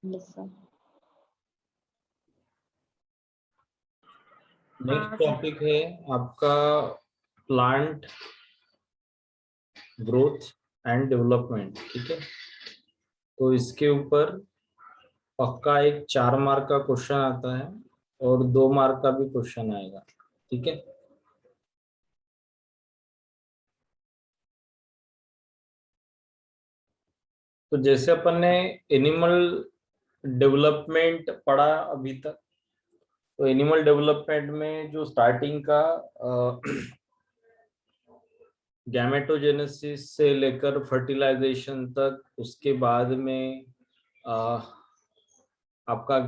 Yes sir. Next topic है आपका plant growth and development. ठीक है, तो इसके ऊपर पक्का एक 4 मार्क का क्वेश्चन आता है और 2 मार्क का भी क्वेश्चन आएगा। ठीक है, तो जैसे अपन ने एनिमल डेवलपमेंट पढ़ा अभी तक, तो एनिमल डेवलपमेंट में जो स्टार्टिंग का गैमेटोजेनेसिस से लेकर फर्टिलाइजेशन तक, उसके बाद में आपका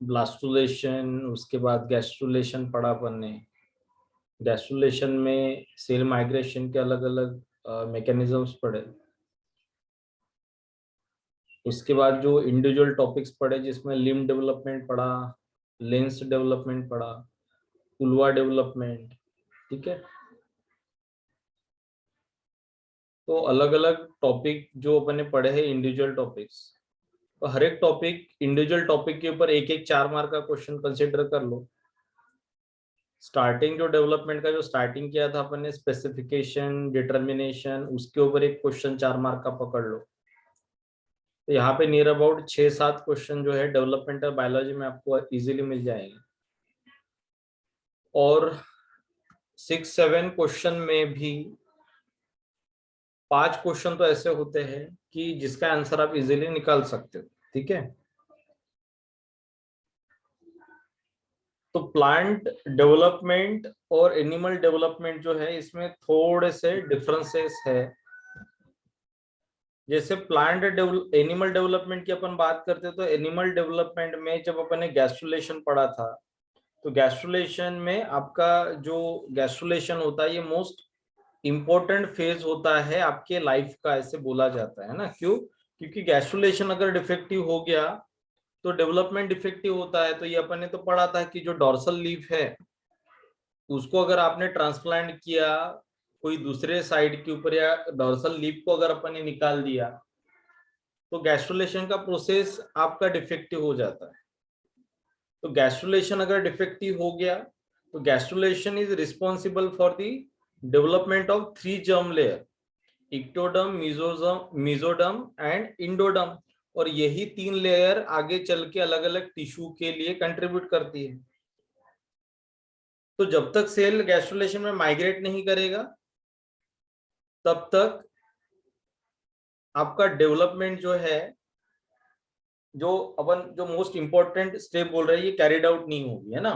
ब्लास्टुलेशन, उसके बाद गैस्ट्रुलेशन पढ़ा अपन ने। गैस्ट्रुलेशन में सेल माइग्रेशन के अलग अलग मैकेनिज्म्स पढ़े। उसके बाद जो इंडिविजुअल टॉपिक्स पढ़े जिसमें लिम्ब डेवलपमेंट पढ़ा, लेंस डेवलपमेंट पढ़ा, पुलवा डेवलपमेंट। ठीक है, तो अलग अलग टॉपिक जो अपन ने पढ़े हैं इंडिविजुअल टॉपिक्स, तो हर एक टॉपिक इंडिविजुअल टॉपिक के ऊपर एक एक 4 मार्क का क्वेश्चन कंसिडर कर लो। स्टार्टिंग जो डेवलपमेंट का जो स्टार्टिंग किया था अपन ने, स्पेसिफिकेशन, डिटर्मिनेशन, उसके ऊपर एक क्वेश्चन 4 मार्क का पकड़ लो। तो यहाँ पे नियर अबाउट 6-7 क्वेश्चन जो है डेवलपमेंटल बायोलॉजी में आपको इजीली मिल जाएंगे। और 6-7 क्वेश्चन में भी 5 क्वेश्चन तो ऐसे होते हैं कि जिसका आंसर आप इजीली निकाल सकते हो। ठीक है, तो प्लांट डेवलपमेंट और एनिमल डेवलपमेंट जो है, इसमें थोड़े से डिफरेंसेस है। जैसे प्लांट एनिमल डेवलपमेंट की अपन बात करते हैं, तो एनिमल डेवलपमेंट में जब अपन ने गैस्ट्रुलेशन पढ़ा था, तो गैस्ट्रुलेशन में आपका जो गैस्ट्रुलेशन होता है, ये मोस्ट इम्पोर्टेंट फेज होता है आपके लाइफ का, ऐसे बोला जाता है ना। क्यों? क्योंकि गैस्ट्रुलेशन अगर डिफेक्टिव हो गया तो डेवलपमेंट डिफेक्टिव होता है। तो ये अपन ने तो पढ़ा था कि जो डॉर्सल लीफ है उसको अगर आपने ट्रांसप्लांट किया कोई दूसरे साइड के ऊपर, या डॉर्सल लीफ को अगर अपन ने निकाल दिया, तो गैस्ट्रुलेशन का प्रोसेस आपका डिफेक्टिव हो जाता है। तो गैस्ट्रुलेशन अगर डिफेक्टिव हो गया तो gastrulation is responsible for the development of 3 germ layer, ectoderm, mesoderm and endoderm. और यही 3 लेयर आगे चल के अलग अलग टिश्यू के लिए कंट्रीब्यूट करती है। तो जब तक सेल गैस्ट्रुलेशन में माइग्रेट नहीं करेगा तब तक आपका डेवलपमेंट जो है, जो अपन जो मोस्ट इंपॉर्टेंट स्टेप बोल रहे हैं, ये कैरिड आउट नहीं होगी, है ना।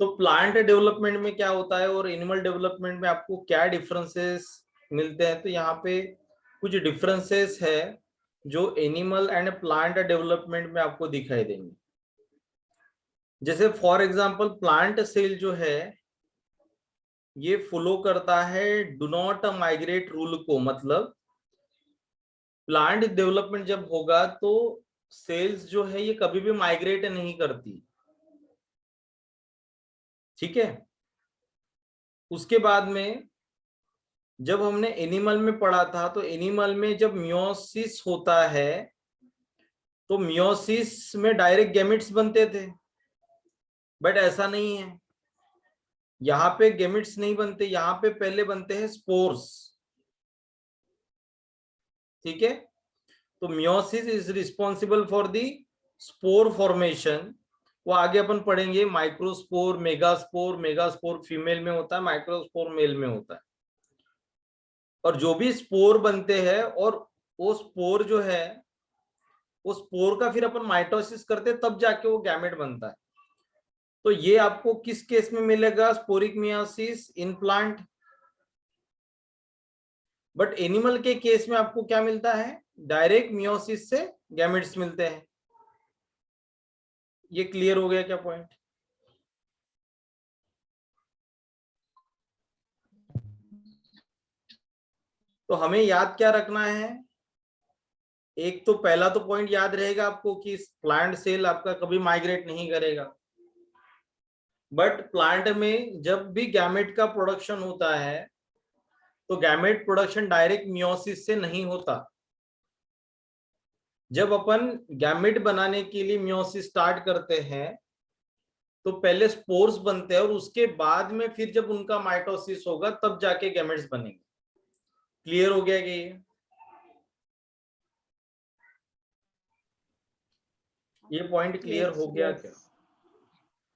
तो प्लांट डेवलपमेंट में क्या होता है और एनिमल डेवलपमेंट में आपको क्या डिफरेंसेस मिलते हैं, तो यहाँ पे कुछ डिफरेंसेस है जो एनिमल एंड प्लांट डेवलपमेंट में आपको दिखाई देंगे। जैसे फॉर एग्जांपल प्लांट सेल जो है ये फॉलो करता है डू नॉट माइग्रेट रूल को। मतलब प्लांट डेवलपमेंट जब होगा तो सेल्स जो है ये कभी भी माइग्रेट नहीं करती। ठीक है, उसके बाद में जब हमने एनिमल में पढ़ा था, तो एनिमल में जब मियोसिस होता है तो मियोसिस में डायरेक्ट गैमेट्स बनते थे, बट ऐसा नहीं है। यहाँ पे गैमेट्स नहीं बनते, यहाँ पे पहले बनते हैं स्पोर्स। ठीक है, तो meiosis is responsible for the spore formation. वो आगे अपन पढ़ेंगे, माइक्रोस्पोर, मेगास्पोर। मेगास्पोर फीमेल में होता है, माइक्रोस्पोर मेल में होता है। और जो भी स्पोर बनते हैं, और वो स्पोर जो है, वो स्पोर का फिर अपन माइटोसिस करते हैं, तब जाके वो गैमेट बनता है। तो ये आपको किस केस में मिलेगा? Sporic meiosis in plant. But animal के केस में आपको क्या मिलता है? डायरेक्ट मियोसिस से गैमेट्स मिलते हैं। ये क्लियर हो गया क्या पॉइंट? तो हमें याद क्या रखना है? एक तो पहला तो पॉइंट याद रहेगा आपको कि प्लांट सेल आपका कभी माइग्रेट नहीं करेगा। बट प्लांट में जब भी गैमेट का प्रोडक्शन होता है तो गैमेट प्रोडक्शन डायरेक्ट मियोसिस से नहीं होता। जब अपन गैमेट बनाने के लिए मियोसिस स्टार्ट करते हैं तो पहले स्पोर्स बनते हैं और उसके बाद में फिर जब उनका माइटोसिस होगा तब जाके गैमेट्स बनेंगे। क्लियर हो गया कि ये पॉइंट क्लियर हो गया क्या?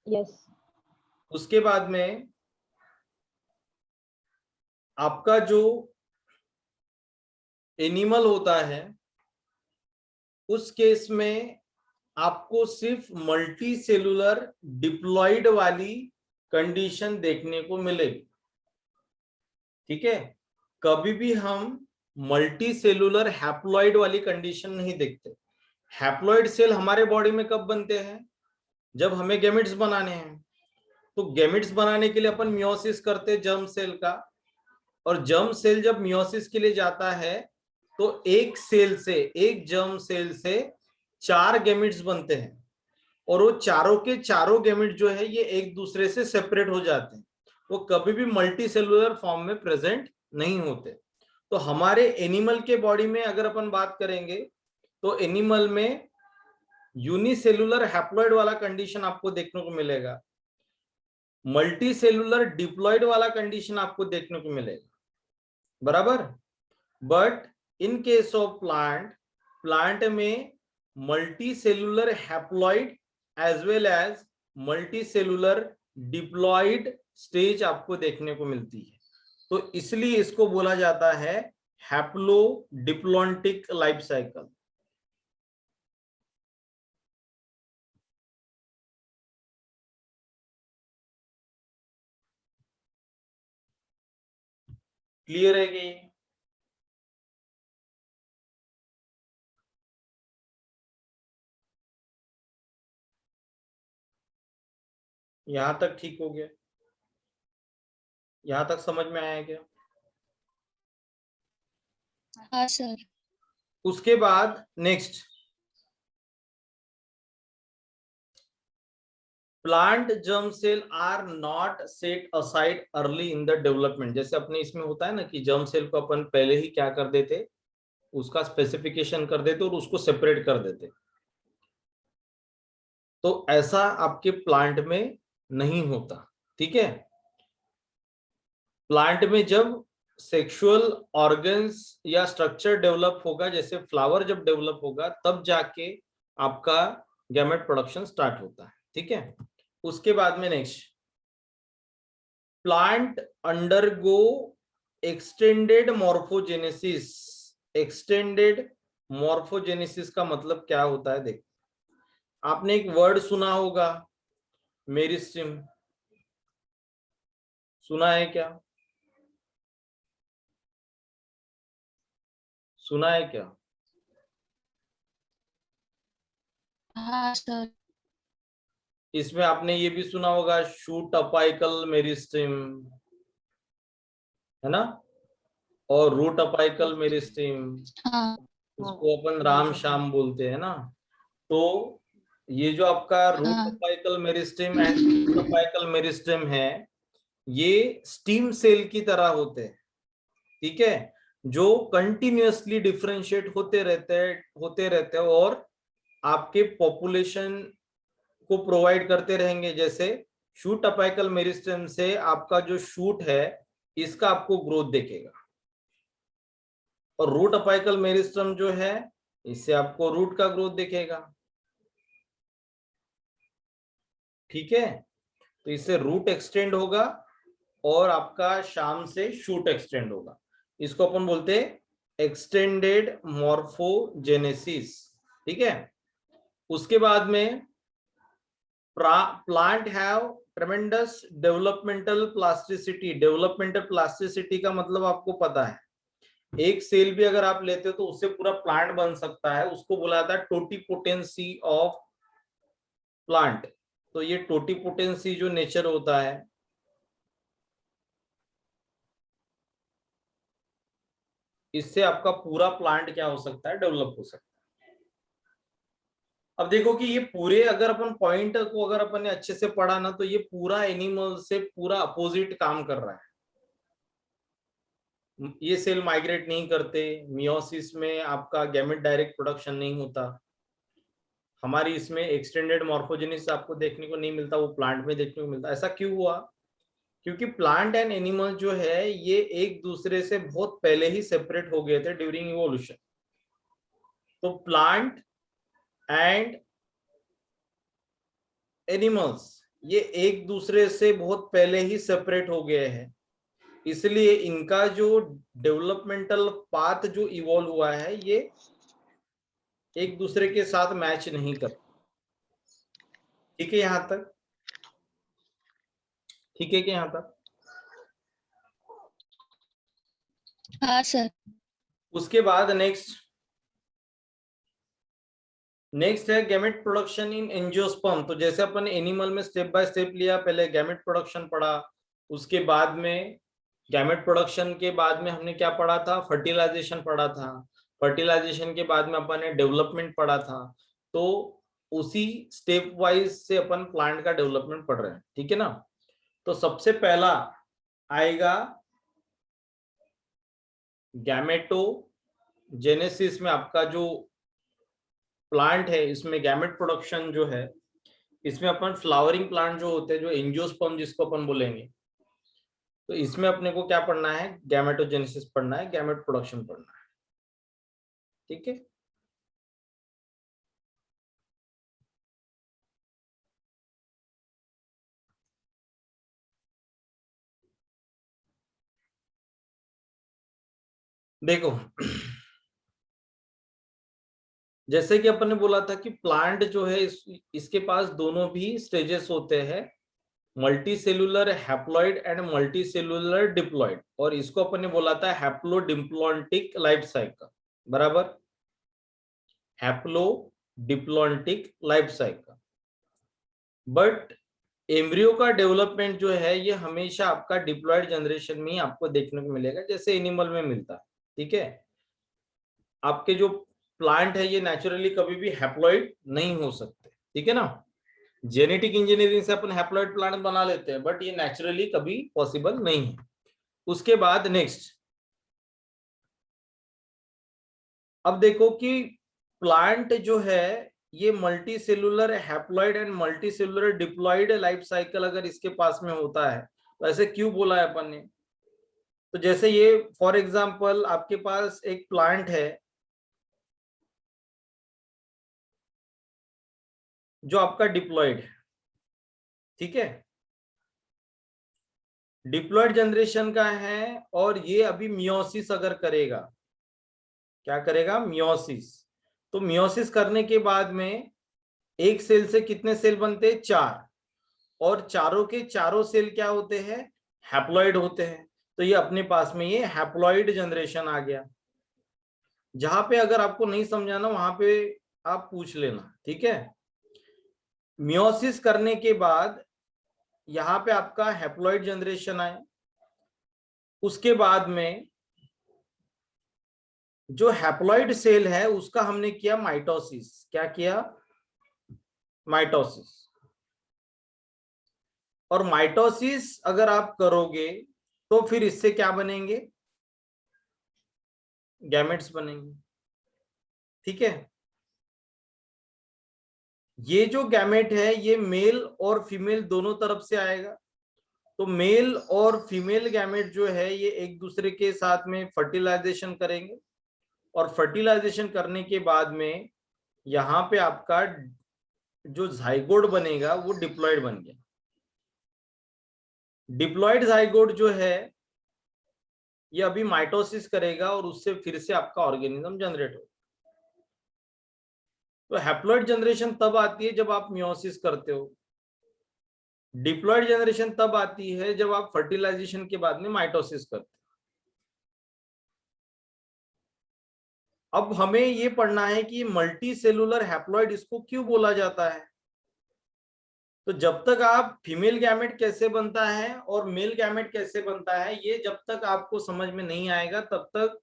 यस। उसके बाद में आपका जो एनिमल होता है उस केस में आपको सिर्फ मल्टी सेलुलर डिप्लॉइड वाली कंडीशन देखने को मिलेगी। ठीक है, कभी भी हम मल्टी सेलुलर हैप्लॉइड वाली कंडीशन नहीं देखते। हैप्लॉइड सेल हमारे बॉडी में कब बनते हैं? जब हमें गैमेट्स बनाने हैं। तो गैमेट्स बनाने के लिए अपन मियोसिस करते हैं जर्म सेल का, और जर्म सेल जब मियोसिस के लिए जाता है तो एक सेल से, एक जर्म सेल से 4 गैमेट्स बनते हैं, और वो चारों के चारों गैमेट जो है ये एक दूसरे से सेपरेट हो जाते हैं, वो कभी भी मल्टी सेलुलर फॉर्म में प्रेजेंट नहीं होते। तो हमारे एनिमल के बॉडी में अगर अपन बात करेंगे तो एनिमल में यूनिसेलुलर हैप्लॉइड वाला कंडीशन आपको देखने को मिलेगा, मल्टी सेलुलर डिप्लॉइड वाला कंडीशन आपको देखने को मिलेगा, बराबर। But in case of plant में multi cellular haploid as well as multi cellular diploid stage आपको देखने को मिलती है। तो इसलिए इसको बोला जाता है haplo diplontic life cycle. Clear है कि यहां तक ठीक हो गया? यहां तक समझ में आया क्या? हाँ सर। उसके बाद next, plant germ cell are not set aside early in the development. जैसे अपने इसमें होता है ना कि जर्म सेल को अपन पहले ही क्या कर देते, उसका स्पेसिफिकेशन कर देते और उसको सेपरेट कर देते, तो ऐसा आपके प्लांट में नहीं होता। ठीक है, प्लांट में जब सेक्सुअल ऑर्गन्स या स्ट्रक्चर डेवलप होगा, जैसे फ्लावर जब डेवलप होगा तब जाके आपका गैमेट प्रोडक्शन स्टार्ट होता है। ठीक है, उसके बाद में next, plant undergo extended morphogenesis. Extended morphogenesis का मतलब क्या होता है? देख, आपने एक वर्ड सुना होगा मेरिस्टेम, सुना है क्या? सुना है क्या? हाँ सर। इसमें आपने ये भी सुना होगा शूट अपाइकल मेरिस्टेम, है ना, और रूट अपाइकल मेरिस्टेम, हाँ। उसको अपन राम श्याम बोलते हैं ना। तो ये जो आपका रूट हाँ। Apical meristem and shoot apical meristem है, ये स्टीम सेल की तरह होते हैं। ठीक है, जो कंटिन्यूअसली डिफरेंशिएट होते रहते हैं और आपके पॉपुलेशन को प्रोवाइड करते रहेंगे। जैसे शूट अपाइकल मेरिस्टेम से आपका जो शूट है इसका आपको ग्रोथ दिखेगा, और रूट अपाइकल मेरिस्टेम जो है इससे आपको रूट का ग्रोथ दिखेगा। ठीक है, तो इससे रूट एक्सटेंड होगा और आपका शाम से शूट एक्सटेंड होगा। इसको अपन बोलते हैं एक्सटेंडेड मॉर्फोजेनेसिस। ठीक है, उसके बाद में plant have ट्रेमेंडस developmental plasticity. Developmental plasticity का मतलब आपको पता है, एक सेल भी अगर आप लेते हो तो उससे पूरा प्लांट बन सकता है, उसको बोला जाता है टोटीपोटेंसी ऑफ प्लांट। तो ये टोटीपोटेंसी जो नेचर होता है, इससे आपका पूरा प्लांट क्या हो सकता है, डेवलप हो सकता है। अब देखो कि ये पूरे, अगर अपन पॉइंट को अगर अपन ने अच्छे से पढ़ा ना, तो ये पूरा एनिमल से पूरा अपोजिट काम कर रहा है। ये सेल माइग्रेट नहीं करते, मियोसिस में आपका गैमेट डायरेक्ट प्रोडक्शन नहीं होता। हमारी इसमें एक्सटेंडेड मॉर्फोजेनिस आपको देखने को नहीं मिलता, वो प्लांट में देखने को मिलता। ऐसा क्यों हुआ? क्योंकि प्लांट एंड एनिमल जो है ये एक दूसरे से बहुत पहले ही सेपरेट हो गए थे ड्यूरिंग इवोल्यूशन। तो प्लांट एंड एनिमल्स ये एक दूसरे से बहुत पहले ही सेपरेट हो गए हैं, इसलिए इनका जो डेवलपमेंटल पाथ जो इवॉल्व हुआ है ये एक दूसरे के साथ मैच नहीं कर। ठीक है यहां तक? ठीक है कि यहां तक? हाँ सर। उसके बाद नेक्स्ट है गैमेट प्रोडक्शन इन एंजियोस्पर्म। तो जैसे अपन एनिमल में स्टेप बाय स्टेप लिया, पहले गैमेट प्रोडक्शन पढ़ा, उसके बाद में गैमेट प्रोडक्शन के बाद में हमने क्या पढ़ा था? फर्टिलाइजेशन पढ़ा था। फर्टिलाइजेशन के बाद में अपन ने डेवलपमेंट पढ़ा था। तो उसी स्टेप वाइज से अपन प्लांट का डेवलपमेंट पढ़ रहे हैं, ठीक है ना? तो सबसे पहला आएगा गैमेटोजेनेसिस में आपका जो प्लांट है, इसमें गैमेट प्रोडक्शन जो है, इसमें अपन फ्लावरिंग प्लांट जो होते हैं, जो एंजियोस्पर्म जिसको अपन बोलेंगे, तो इसमें अपने को क्या पढ़ना है? गैमेटोजेनेसिस पढ़ना है, गैमेट प्रोडक्शन पढ़ना है। ठीक है? देखो जैसे कि अपन ने बोला था कि प्लांट जो है इसके पास दोनों भी स्टेजेस होते हैं, multi cellular haploid and multi cellular diploid, और इसको अपन ने बोला था हैप्लोडिप्लॉन्टिक लाइफ साइकिल। बराबर? Haplodiplontic life cycle. But embryo का डेवलपमेंट जो है ये हमेशा आपका डिप्लॉइड जनरेशन में ही आपको देखने को मिलेगा, जैसे एनिमल में मिलता है। ठीक है? आपके जो प्लांट है ये नेचुरली कभी भी हैप्लॉइड नहीं हो सकते। ठीक है ना? जेनेटिक इंजीनियरिंग से अपन हैप्लॉइड प्लांट बना लेते हैं, बट ये नेचुरली कभी पॉसिबल नहीं है। उसके बाद नेक्स्ट, अब देखो कि प्लांट जो है ये multi cellular haploid and multi cellular diploid life cycle अगर इसके पास में होता है, तो ऐसे क्यों बोला है अपन ने? तो जैसे ये फॉर एग्जांपल आपके पास एक प्लांट है जो आपका डिप्लॉइड है। ठीक है? डिप्लॉइड जनरेशन का है, और ये अभी मियोसिस अगर करेगा, क्या करेगा? मियोसिस। तो मियोसिस करने के बाद में एक सेल से कितने सेल बनते हैं? 4, और चारों के चारों सेल क्या होते हैं? हैप्लॉइड होते हैं। तो ये अपने पास में ये हैप्लॉइड जनरेशन आ गया। जहां पे अगर आपको नहीं समझाना वहां पे आप पूछ लेना। ठीक है? मियोसिस करने के बाद यहाँ पे आपका हैप्लॉइड जनरेशन आए, उसके बाद में जो हैप्लॉइड सेल है उसका हमने किया माइटोसिस। क्या किया? माइटोसिस। और माइटोसिस अगर आप करोगे तो फिर इससे क्या बनेंगे? गैमेट्स बनेंगे। ठीक है? ये जो गैमेट है ये मेल और फीमेल दोनों तरफ से आएगा। तो मेल और फीमेल गैमेट जो है ये एक दूसरे के साथ में फर्टिलाइजेशन करेंगे, और फर्टिलाइजेशन करने के बाद में यहाँ पे आपका जो जाइगोट बनेगा वो डिप्लॉइड बन गया। डिप्लॉइड जाइगोट जो है ये अभी माइटोसिस करेगा, और उससे फिर से आपका ऑर्गेनिज्म जनरेट होगा। तो हैप्लॉइड जनरेशन तब आती है जब आप मियोसिस करते हो, डिप्लॉइड जनरेशन तब आती है जब आप फर्टिलाइजेशन के बाद में माइटोसिस करते हो। अब हमें ये पढ़ना है कि मल्टी सेलुलर हैप्लॉइड इसको क्यों बोला जाता है। तो जब तक आप फीमेल गैमेट कैसे बनता है और मेल गैमेट कैसे बनता है ये जब तक आपको समझ में नहीं आएगा, तब तक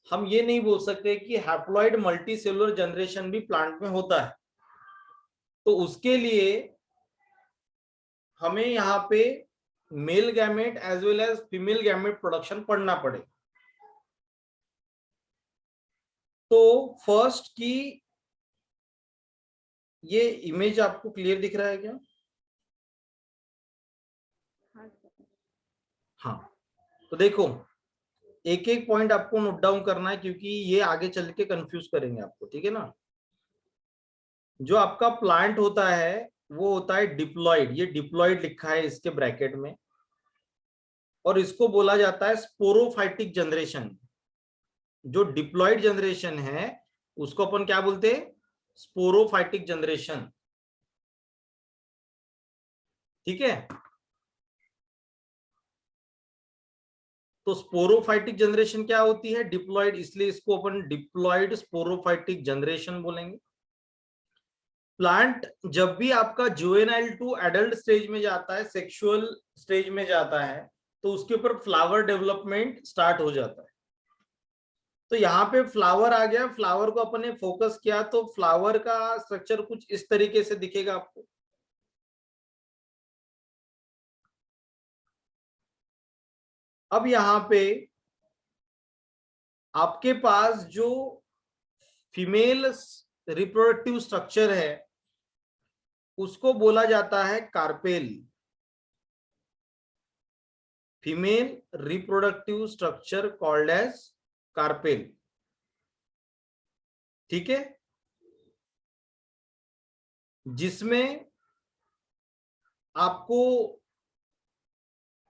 हम ये नहीं बोल सकते कि हैप्लॉइड मल्टी सेलुलर जनरेशन भी प्लांट में होता है। तो उसके लिए हमें यहाँ पे male gamete as well as female gamete production पढ़ना पड़ेगा। तो फर्स्ट की ये इमेज आपको क्लियर दिख रहा है क्या? हाँ, तो देखो एक एक पॉइंट आपको नोट डाउन करना है क्योंकि ये आगे चल के कंफ्यूज करेंगे आपको, ठीक है ना। जो आपका प्लांट होता है वो होता है डिप्लॉइड, ये डिप्लॉइड लिखा है इसके ब्रैकेट में, और इसको बोला जाता है स्पोरोफाइटिक जनरेशन। जो डिप्लॉइड जनरेशन है उसको अपन क्या बोलते हैं? स्पोरोफाइटिक जनरेशन, ठीक है। तो स्पोरोफाइटिक जनरेशन क्या होती है? डिप्लॉइड, इसलिए इसको अपन डिप्लॉइड स्पोरोफाइटिक जनरेशन बोलेंगे। प्लांट जब भी आपका जुवेनाइल टू एडल्ट स्टेज में जाता है, सेक्सुअल स्टेज में जाता है, तो उसके ऊपर फ्लावर डेवलपमेंट स्टार्ट हो जाता है। तो यहाँ पे फ्लावर आ गया, फ्लावर को अपन ने फोकस किया तो फ्लावर का स्ट्रक्चर कुछ इस तरीके से दिखेगा आपको। अब यहाँ पे आपके पास जो फीमेल रिप्रोडक्टिव स्ट्रक्चर है उसको बोला जाता है carpel. Female reproductive structure called as carpel, ठीक है, जिसमें आपको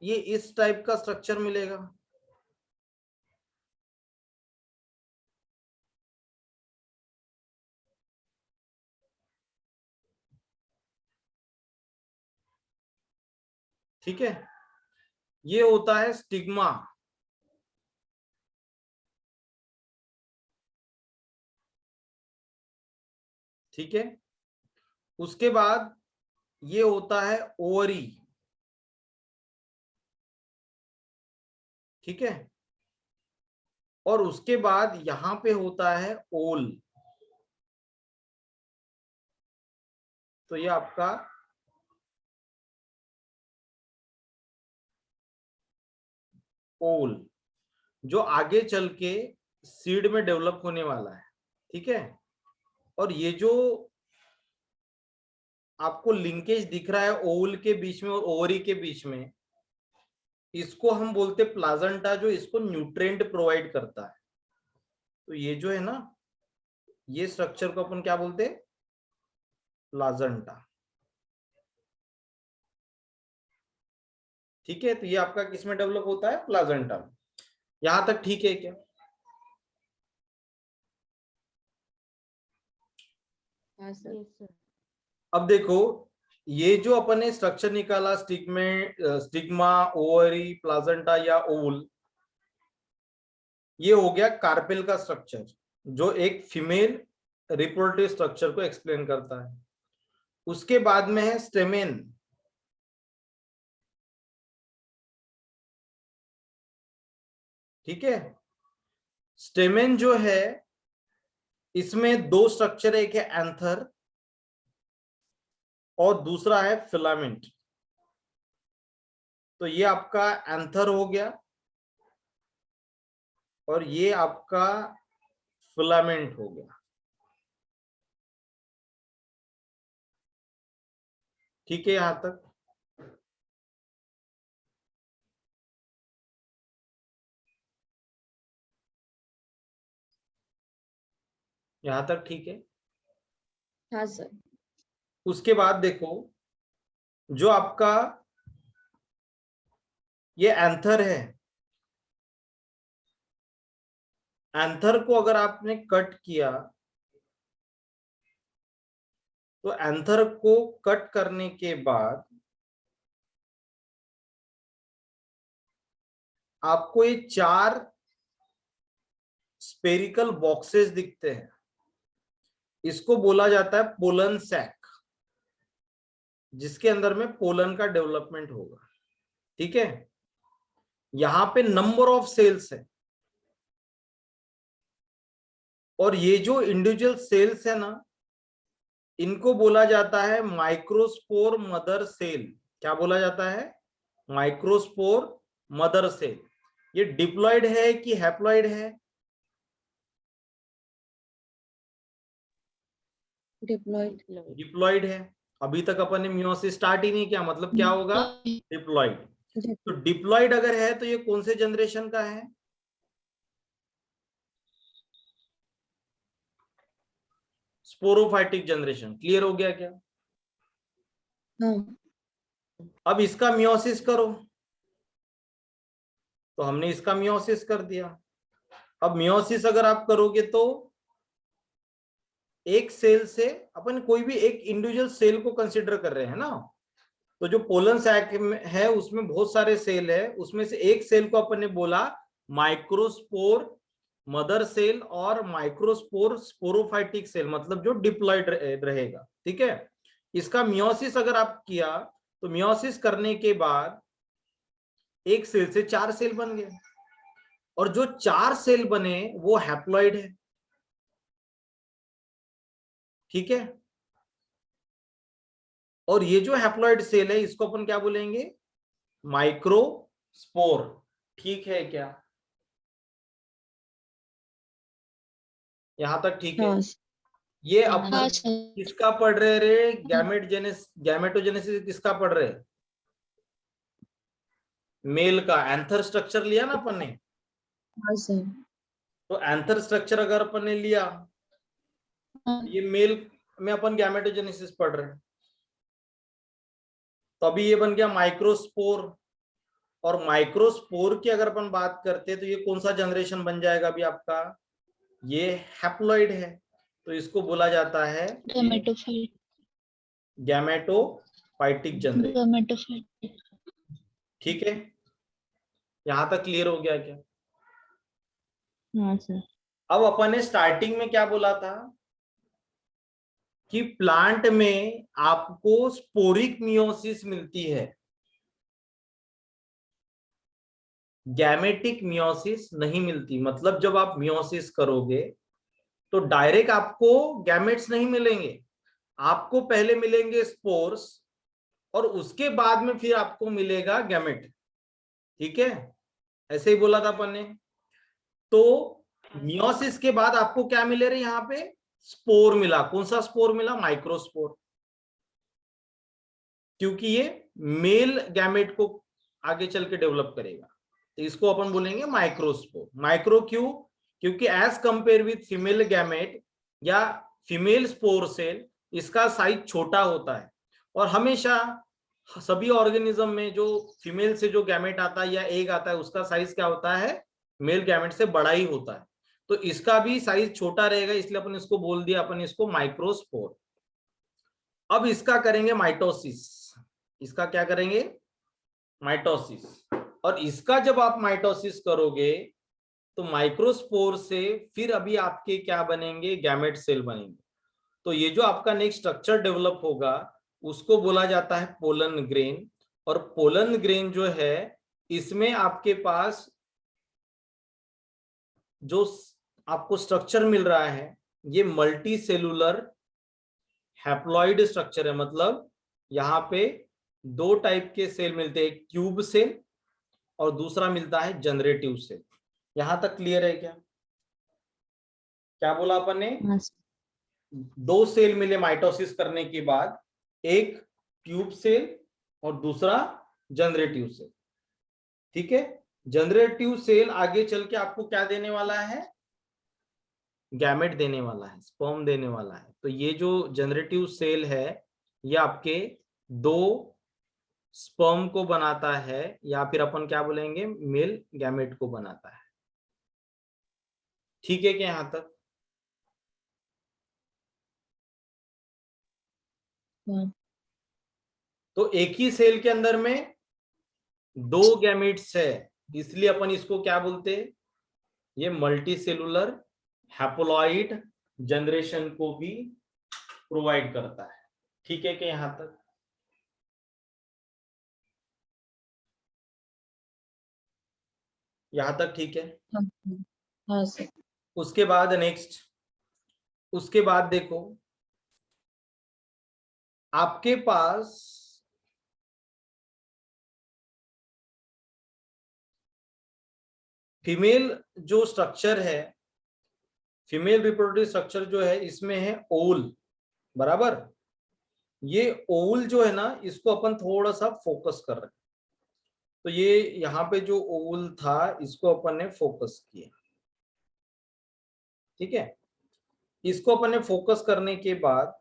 ये इस टाइप का स्ट्रक्चर मिलेगा। ठीक है, ये होता है स्टिग्मा, ठीक है। उसके बाद ये होता है ओवरी, ठीक है, और उसके बाद यहां पे होता है ओल। तो ये आपका ओल जो आगे चल के सीड में डेवलप होने वाला है, ठीक है। और ये जो आपको लिंकेज दिख रहा है ओवल के बीच में और ओवरी के बीच में, इसको हम बोलते प्लाजेंटा, जो इसको न्यूट्रिएंट प्रोवाइड करता है। तो ये जो है ना, ये स्ट्रक्चर को अपन क्या बोलते हैं? प्लाजेंटा, ठीक है। तो ये आपका किसमें डेवलप होता है? प्लाजेंटा में। यहां तक ठीक है क्या? हाँ सर। अब देखो, ये जो अपन ने स्ट्रक्चर निकाला स्टिग्मा, ओवरी, प्लाजेंटा या ओवल, ये हो गया कार्पेल का स्ट्रक्चर जो एक फीमेल रिप्रोडक्टिव स्ट्रक्चर को एक्सप्लेन करता है। उसके बाद में है स्टेमेन, ठीक है। स्टेमेन जो है इसमें दो स्ट्रक्चर, एक है एंथर और दूसरा है फिलामेंट। तो ये आपका एंथर हो गया और ये आपका फिलामेंट हो गया, ठीक है। यहां तक ठीक है। हाँ सर। उसके बाद देखो, जो आपका ये एंथर है, एंथर को अगर आपने कट किया तो एंथर को कट करने के बाद आपको ये चार स्पेरिकल बॉक्सेस दिखते हैं। इसको बोला जाता है पोलन सैक, जिसके अंदर में पोलन का डेवलपमेंट होगा, ठीक है। यहां पे नंबर ऑफ सेल्स है और ये जो इंडिविजुअल सेल्स है ना, इनको बोला जाता है माइक्रोस्पोर मदर सेल। क्या बोला जाता है? Microspore mother cell. ये डिप्लॉइड है कि हैप्लॉइड है? डिप्लॉयड। डिप्लॉयड है। अभी तक अपन ने मियोसिस स्टार्ट ही नहीं किया, मतलब क्या होगा, डिप्लॉयड। तो डिप्लॉयड अगर है तो ये कौन से जनरेशन का है, स्पोरोफाइटिक जनरेशन। क्लियर हो गया क्या? हाँ। अब इसका मियोसिस करो, तो हमने इसका मियोसिस कर दिया। अब मियोसिस अगर आप करोगे तो एक सेल से अपन कोई भी एक इंडिविजुअल सेल को कंसिडर कर रहे हैं ना, तो जो पोलन सैक है उसमें बहुत सारे सेल है, उसमें से एक सेल को अपन ने बोला माइक्रोस्पोर मदर सेल और माइक्रोस्पोर स्पोरोफाइटिक सेल, मतलब जो डिप्लॉयड रहेगा। ठीक है, इसका मियोसिस अगर आप किया तो मियोसिस करने के बाद एक सेल से 4 सेल बन गए, और जो 4 सेल बने वो हैप्लॉइड है। ठीक है, और ये जो हैप्लॉइड सेल है इसको अपन क्या बोलेंगे, माइक्रोस्पोर। ठीक है क्या, यहां तक ठीक है? हाँ ये हाँ अपन सर। किसका पढ़ रहे रे, गैमेटोजेनेसिस किसका पढ़ रहे, मेल का। एंथर स्ट्रक्चर लिया ना अपन ने, हाँ सर। तो एंथर स्ट्रक्चर अगर अपन ने लिया, ये मेल में अपन गैमेटोजेनेसिस पढ़ रहे हैं, तो अभी ये बन गया माइक्रोस्पोर। और माइक्रोस्पोर की अगर अपन बात करते हैं तो ये कौन सा जनरेशन बन जाएगा अभी आपका, ये हैप्लॉइड है, तो इसको बोला जाता है गैमेटोफाइटिक जनरेशन। ठीक है, यहां तक क्लियर हो गया क्या? हाँ सर। अब अपन ने स्टार्टिंग में क्या बोला था कि प्लांट में आपको स्पोरिक मियोसिस मिलती है, गैमेटिक मियोसिस नहीं मिलती। मतलब जब आप मियोसिस करोगे तो डायरेक्ट आपको गैमेट्स नहीं मिलेंगे, आपको पहले मिलेंगे स्पोर्स और उसके बाद में फिर आपको मिलेगा गैमेट। ठीक है, ऐसे ही बोला था अपन ने। तो मियोसिस के बाद आपको क्या मिले रहे, यहाँ पे स्पोर मिला। कौन सा स्पोर मिला, माइक्रोस्पोर, क्योंकि ये मेल गैमेट को आगे चल के डेवलप करेगा, तो इसको अपन बोलेंगे माइक्रोस्पोर। माइक्रो क्यों, क्योंकि as compare with female gamete या फीमेल स्पोर सेल इसका साइज छोटा होता है, और हमेशा सभी ऑर्गेनिज्म में जो फीमेल से जो गैमेट आता है या एग आता है उसका साइज क्या होता है, मेल गैमेट से बड़ा ही होता है, तो इसका भी साइज छोटा रहेगा, इसलिए अपन इसको बोल दिया अपन इसको माइक्रोस्पोर। अब इसका करेंगे माइटोसिस, इसका क्या करेंगे, माइटोसिस। और इसका जब आप माइटोसिस करोगे तो माइक्रोस्पोर से फिर अभी आपके क्या बनेंगे, गैमेट सेल बनेंगे। तो ये जो आपका नेक्स्ट स्ट्रक्चर डेवलप होगा उसको बोला जाता है पोलन ग्रेन। और पोलन ग्रेन जो है इसमें आपके पास जो आपको स्ट्रक्चर मिल रहा है ये मल्टी सेलुलर हैप्लॉइड स्ट्रक्चर है। मतलब यहाँ पे 2 टाइप के सेल मिलते हैं, क्यूब सेल और दूसरा मिलता है जनरेटिव सेल। यहां तक क्लियर है क्या? क्या बोला अपन ने, हाँ 2 सेल मिले माइटोसिस करने के बाद, एक ट्यूब सेल और दूसरा जनरेटिव सेल। ठीक है, जनरेटिव सेल आगे चल के आपको क्या देने वाला है, गैमेट देने वाला है, स्पर्म देने वाला है। तो ये जो जनरेटिव सेल है ये आपके 2 स्पर्म को बनाता है, या फिर अपन क्या बोलेंगे, मेल गैमेट को बनाता है। ठीक है क्या यहां तक? हाँ। तो एक ही सेल के अंदर में 2 गैमेट्स है, इसलिए अपन इसको क्या बोलते हैं, ये मल्टी सेलुलर हैप्लॉइड जनरेशन को भी प्रोवाइड करता है। ठीक है क्या यहां तक? यहां तक ठीक है? हाँ हाँ सर। उसके बाद नेक्स्ट, उसके बाद देखो आपके पास फीमेल जो स्ट्रक्चर है, फीमेल रिप्रोडक्टिव स्ट्रक्चर जो है इसमें है ओल, बराबर। ये ओवल जो है ना, इसको अपन थोड़ा सा फोकस कर रहे हैं। तो ये यहाँ पे जो ओवल था इसको अपन ने फोकस किया, ठीक है। इसको अपन ने फोकस करने के बाद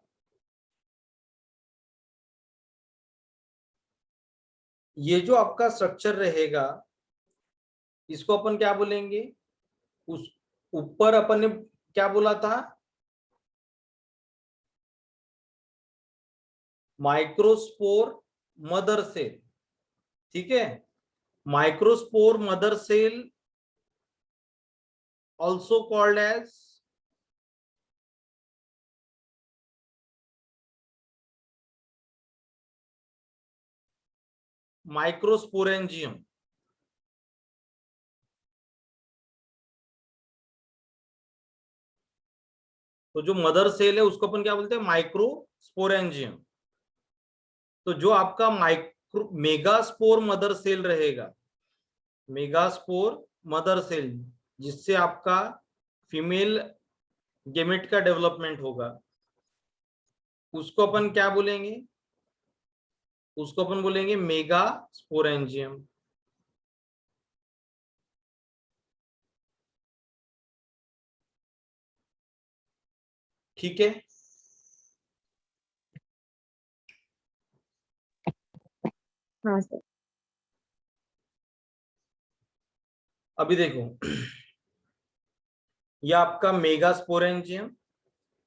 ये जो आपका स्ट्रक्चर रहेगा इसको अपन क्या बोलेंगे, उस ऊपर अपन ने क्या बोला था, माइक्रोस्पोर मदर सेल, ठीक है। Microspore mother cell also called as microsporangium. तो जो मदर सेल है उसको अपन क्या बोलते हैं, माइक्रोस्पोरेंजियम। तो जो आपका माइक्रो मेगास्पोर मदर सेल रहेगा, मेगास्पोर मदर सेल, जिससे आपका फीमेल गेमेट का डेवलपमेंट होगा, उसको अपन क्या बोलेंगे, उसको अपन बोलेंगे मेगास्पोरेंजियम। ठीक है। हाँ सर। अभी देखो ये आपका मेगास्पोरेंजियम,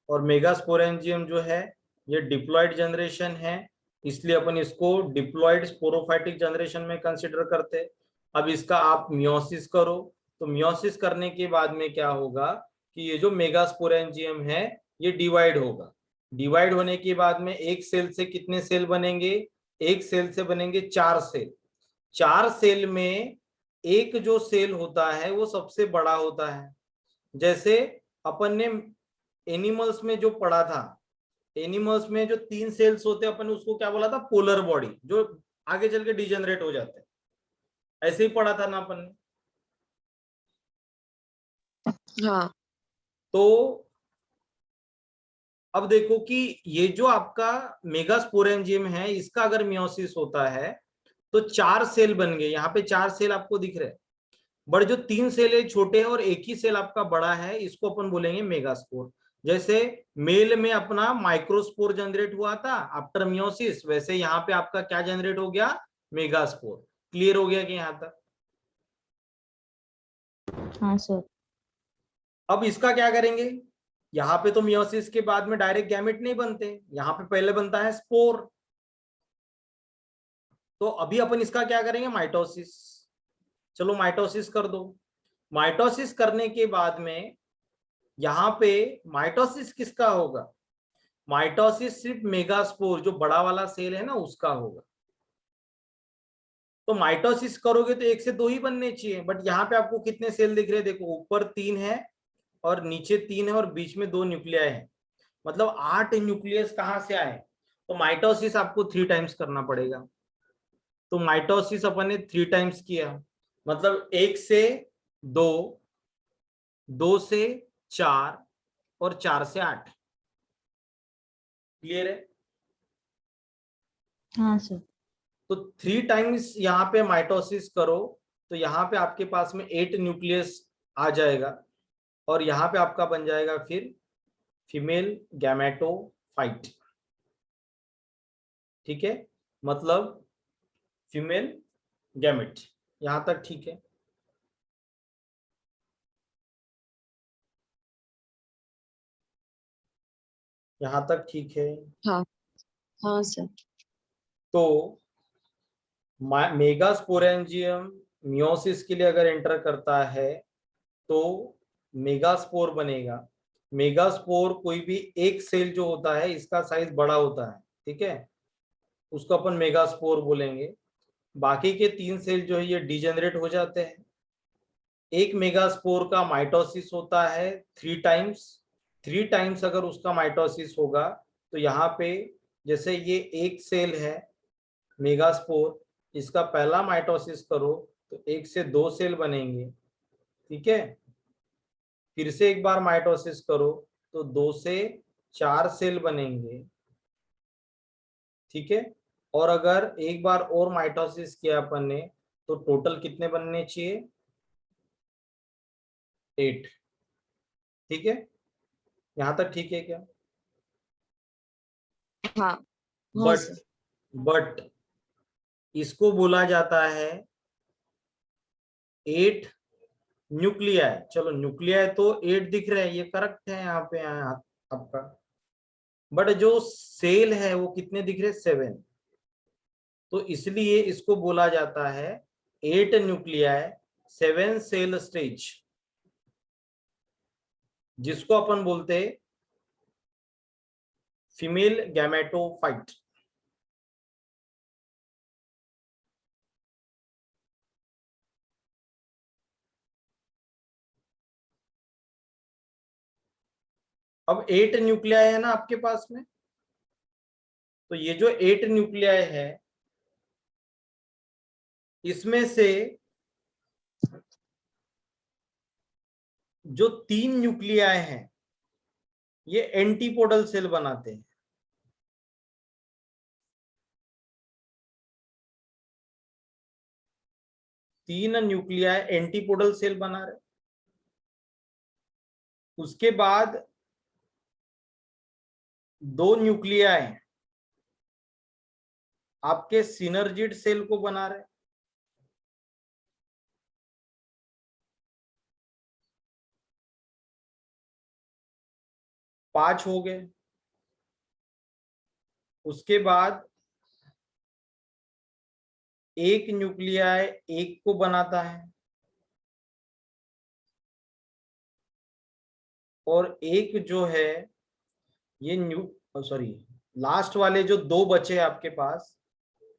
और मेगास्पोरेंजियम जो है ये डिप्लॉयड जनरेशन है, इसलिए अपन इसको डिप्लॉयड स्पोरोफाइटिक जनरेशन में कंसिडर करते हैं। अब इसका आप मियोसिस करो, तो मियोसिस करने के बाद में क्या होगा कि ये जो मेगास्पोरेंजियम है ये डिवाइड होगा। डिवाइड होने के बाद में एक सेल से कितने सेल बनेंगे, एक सेल से बनेंगे 4 सेल। 4 सेल में एक जो सेल होता है वो सबसे बड़ा होता है। जैसे अपन ने एनिमल्स में जो पढ़ा था, एनिमल्स में जो 3 सेल्स होते हैं अपन ने उसको क्या बोला था, पोलर बॉडी, जो आगे चल के डिजेनरेट हो जाते हैं, ऐसे ही पढ़ा था ना अपन ने। हाँ। तो अब देखो कि ये जो आपका मेगास्पोरेंजियम है इसका अगर मियोसिस होता है तो 4 सेल बन गए, यहाँ पे 4 सेल आपको दिख रहे हैं, बट जो 3 सेल है छोटे हैं और एक ही सेल आपका बड़ा है, इसको अपन बोलेंगे मेगास्पोर। जैसे मेल में अपना माइक्रोस्पोर जनरेट हुआ था आफ्टर मियोसिस, वैसे यहाँ पे आपका क्या जनरेट हो गया, मेगास्पोर। क्लियर हो गया कि यहाँ तक। हाँ सर। अब इसका क्या करेंगे, यहाँ पे तो मियोसिस के बाद में डायरेक्ट गैमेट नहीं बनते, यहाँ पे पहले बनता है स्पोर। तो अभी अपन इसका क्या करेंगे, माइटोसिस। चलो माइटोसिस कर दो। माइटोसिस करने के बाद में यहाँ पे माइटोसिस किसका होगा, माइटोसिस सिर्फ मेगास्पोर जो बड़ा वाला सेल है ना उसका होगा। तो माइटोसिस करोगे तो 1 से 2 ही बनने चाहिए, बट यहाँ पे आपको कितने सेल दिख रहे हैं, देखो ऊपर 3 है और नीचे 3 है और बीच में 2 न्यूक्लियाई है, मतलब 8 न्यूक्लियस कहाँ से आए। तो माइटोसिस आपको 3 टाइम्स करना पड़ेगा। तो माइटोसिस अपन ने 3 टाइम्स किया, मतलब 1 से 2, 2 से 4 और 4 से 8। क्लियर है। हाँ सर। तो 3 टाइम्स यहाँ पे माइटोसिस करो तो यहाँ पे आपके पास में 8 न्यूक्लियस आ जाएगा, और यहाँ पे आपका बन जाएगा फिर फीमेल गैमेटोफाइट। ठीक है, मतलब फीमेल गैमेट। यहाँ तक ठीक है। यहाँ तक ठीक है। हाँ। हाँ सर। तो मेगास्पोरेंजियम मियोसिस के लिए अगर एंटर करता है तो मेगास्पोर बनेगा। मेगास्पोर कोई भी एक सेल जो होता है इसका साइज बड़ा होता है, ठीक है, उसको अपन मेगास्पोर बोलेंगे। बाकी के 3 सेल जो है ये डिजेनरेट हो जाते हैं। एक मेगास्पोर का माइटोसिस होता है 3 टाइम्स। 3 टाइम्स अगर उसका माइटोसिस होगा तो यहाँ पे जैसे ये एक सेल है मेगास्पोर, इसका पहला माइटोसिस करो तो 1 से 2 सेल बनेंगे, ठीक है। फिर से एक बार माइटोसिस करो तो 2 से 4 सेल बनेंगे, ठीक है। और अगर एक बार और माइटोसिस किया अपन ने तो टोटल कितने बनने चाहिए? 8। ठीक है, यहां तक ठीक है क्या? हाँ हाँ बट सर। बट इसको बोला जाता है 8 न्यूक्लियाई। चलो न्यूक्लियाई तो 8 दिख रहे हैं, ये करेक्ट है यहाँ पे आपका। बट जो सेल है वो कितने दिख रहे? 7। तो इसलिए इसको बोला जाता है 8 न्यूक्लियाई 7 सेल स्टेज, जिसको अपन बोलते हैं फीमेल गैमेटोफाइट। अब 8 न्यूक्लियाई है ना आपके पास में, तो ये जो 8 न्यूक्लियाई है इसमें से जो 3 न्यूक्लियाई हैं ये एंटीपोडल सेल बनाते हैं। तीन न्यूक्लियाई एंटीपोडल सेल बना रहे। उसके बाद 2 न्यूक्लियाई आपके सिनर्जिड सेल को बना रहे। पांच हो गए। उसके बाद एक न्यूक्लियाई एक को बनाता है और एक जो है ये सॉरी लास्ट वाले जो 2 बचे आपके पास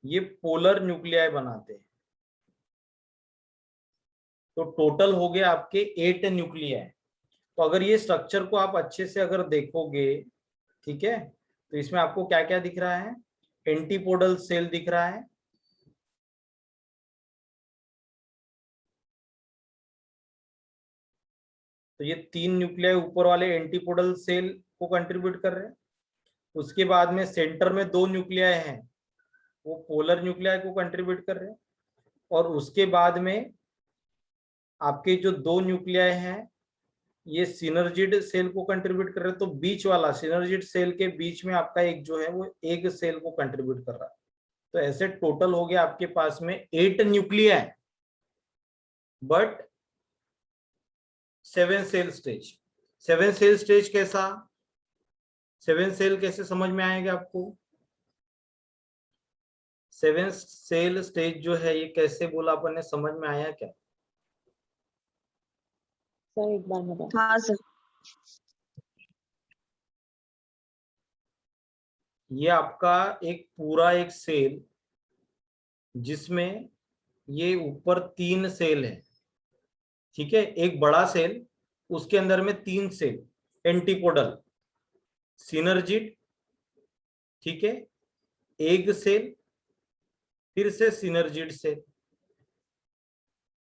ये पोलर न्यूक्लियाई बनाते हैं। तो टोटल हो गए आपके 8 न्यूक्लियाई। तो अगर ये स्ट्रक्चर को आप अच्छे से अगर देखोगे, ठीक है, तो इसमें आपको क्या क्या दिख रहा है? एंटीपोडल सेल दिख रहा है, तो ये 3 न्यूक्लियाई ऊपर वाले एंटीपोडल सेल को कंट्रीब्यूट कर रहे हैं। उसके बाद में सेंटर में 2 न्यूक्लियाई हैं, वो पोलर न्यूक्लियाई को कंट्रीब्यूट कर रहे हैं। और उसके बाद में आपके जो 2 न्यूक्लियाई हैं ये सिनर्जिड सेल को कंट्रीब्यूट कर रहे हैं। तो बीच वाला सिनर्जिड सेल के बीच में आपका एक जो है वो एग सेल को कंट्रीब्यूट कर रहा है। तो ऐसे टोटल हो गया आपके पास में 8 nuclei but 7 cell stage. 7 cell stage कैसा? 7 सेल कैसे समझ में आएगा आपको? 7 सेल स्टेज जो है ये कैसे बोला अपन ने, समझ में आया क्या? सर एक बार बताओ। हाँ सर। ये आपका एक पूरा एक सेल जिसमें ये ऊपर 3 सेल है, ठीक है, एक बड़ा सेल, उसके अंदर में 3 सेल एंटीपोडल, सिनर्जिड, ठीक है, एग सेल, फिर से सिनर्जिड सेल,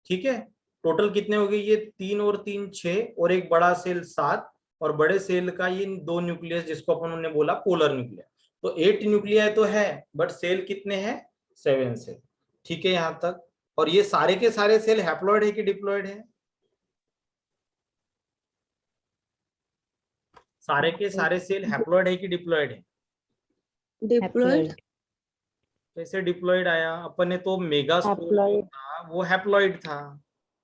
ठीक है। टोटल कितने हो गए? ये 3 और 3 6 और एक बड़ा सेल 7 और बड़े सेल का ये 2 न्यूक्लियस जिसको अपन ने बोला पोलर न्यूक्लियस। तो 8 न्यूक्लियाई तो है बट सेल कितने हैं? 7 सेल, ठीक है यहां तक। और ये सारे के सारे सेल हैप्लॉइड है कि डिप्लॉइड है? सारे के सारे सेल हैप्लॉइड है कि डिप्लॉइड है? डिप्लॉइड। कैसे डिप्लॉइड आया? अपन ने तो मेगास्पोर जो हैप्लॉइड। था वो हैप्लॉइड था,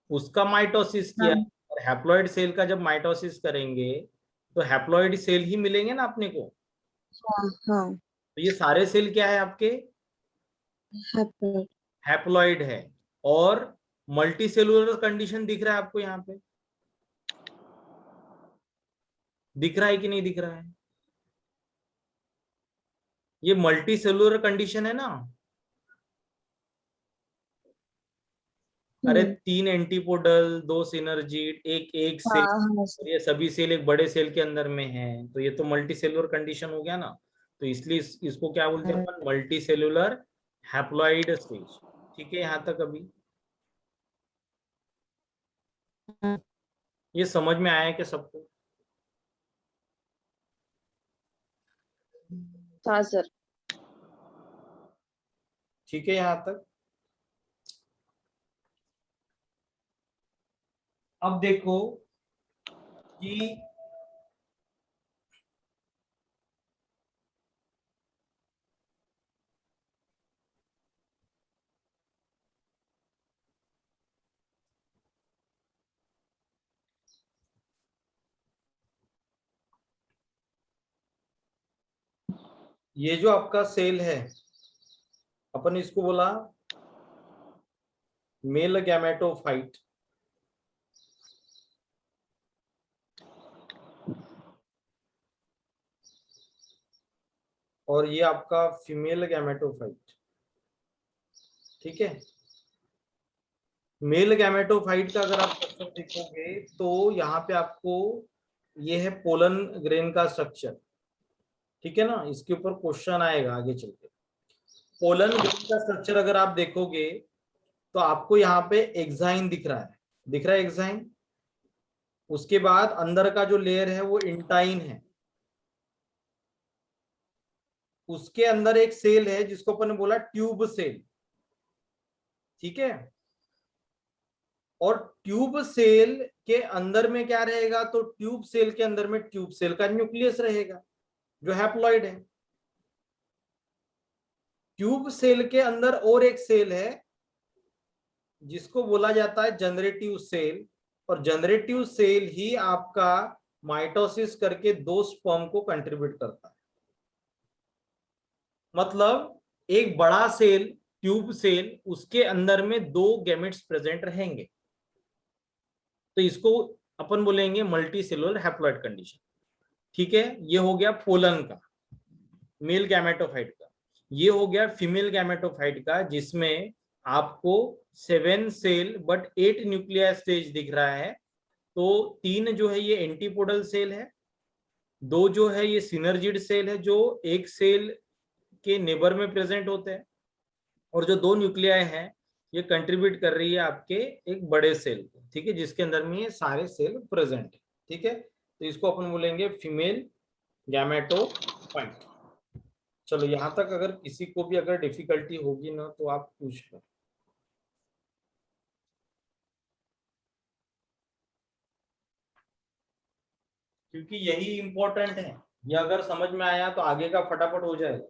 उसका माइटोसिस किया। हाँ और हैप्लॉइड सेल का जब माइटोसिस करेंगे तो हैप्लॉइड सेल ही मिलेंगे ना अपने को। हाँ हाँ। तो ये सारे सेल क्या है आपके? हैप्लॉइड। हैप्लॉइड है। और मल्टी सेलुलर कंडीशन दिख रहा है आपको यहाँ पे? दिख रहा है कि नहीं दिख रहा है? ये मल्टी सेलुलर कंडीशन है ना। अरे 3 एंटीपोडल, 2 सिनर्जिड, एक सेल, हाँ हाँ और सर। ये सभी सेल एक बड़े सेल के अंदर में है, तो ये तो मल्टी सेलुलर कंडीशन हो गया ना। तो इसलिए इसको क्या बोलते हैं अपन? Multi cellular haploid stage. ठीक है यहाँ तक अभी हाँ। ये समझ में आया कि सबको? हाँ सर। ठीक है यहाँ तक। अब देखो कि ये जो आपका सेल है, अपन इसको बोला मेल गैमेटोफाइट, और ये आपका फीमेल गैमेटोफाइट। ठीक है, मेल गैमेटोफाइट का अगर आप स्ट्रक्चर देखोगे तो यहाँ पे आपको ये है पोलन ग्रेन का स्ट्रक्चर। ठीक है ना, इसके ऊपर क्वेश्चन आएगा आगे चल के। पोलन ग्रेन का स्ट्रक्चर अगर आप देखोगे तो आपको यहाँ पे एक्साइन दिख रहा है, दिख रहा है एक्साइन। उसके बाद अंदर का जो लेयर है वो इंटाइन है। उसके अंदर एक सेल है जिसको अपन ने बोला ट्यूब सेल। ठीक है, और ट्यूब सेल के अंदर में क्या रहेगा, तो ट्यूब सेल के अंदर में ट्यूब सेल का न्यूक्लियस रहेगा जो हैप्लॉइड है। ट्यूब सेल के अंदर और एक सेल है जिसको बोला जाता है जनरेटिव सेल, और जनरेटिव सेल ही आपका माइटोसिस करके दो स्पर्म को कंट्रीब्यूट करता है। मतलब एक बड़ा सेल ट्यूब सेल, उसके अंदर में दो गैमेट्स प्रेजेंट रहेंगे, तो इसको अपन बोलेंगे मल्टी सेलुलर हैप्लॉइड कंडीशन। ठीक है, ये हो गया पोलन का, मेल गैमेटोफाइट का। ये हो गया फीमेल गैमेटोफाइट का, जिसमें आपको 7 सेल बट 8 न्यूक्लियर स्टेज दिख रहा है। तो 3 जो है ये एंटीपोडल सेल है, 2 जो है ये सिनर्जिड सेल है जो एक सेल के नेबर में प्रेजेंट होते हैं, और जो 2 न्यूक्लियाई हैं ये कंट्रीब्यूट कर रही है आपके एक बड़े सेल को। ठीक है, जिसके अंदर में ये सारे सेल प्रेजेंट है। ठीक है, तो इसको अपन बोलेंगे फीमेल गैमेटोफाइट। चलो यहां तक अगर किसी को भी अगर डिफिकल्टी होगी ना तो आप पूछ लो, क्योंकि यही इंपॉर्टेंट है। ये अगर समझ में आया तो आगे का फटाफट हो जाएगा।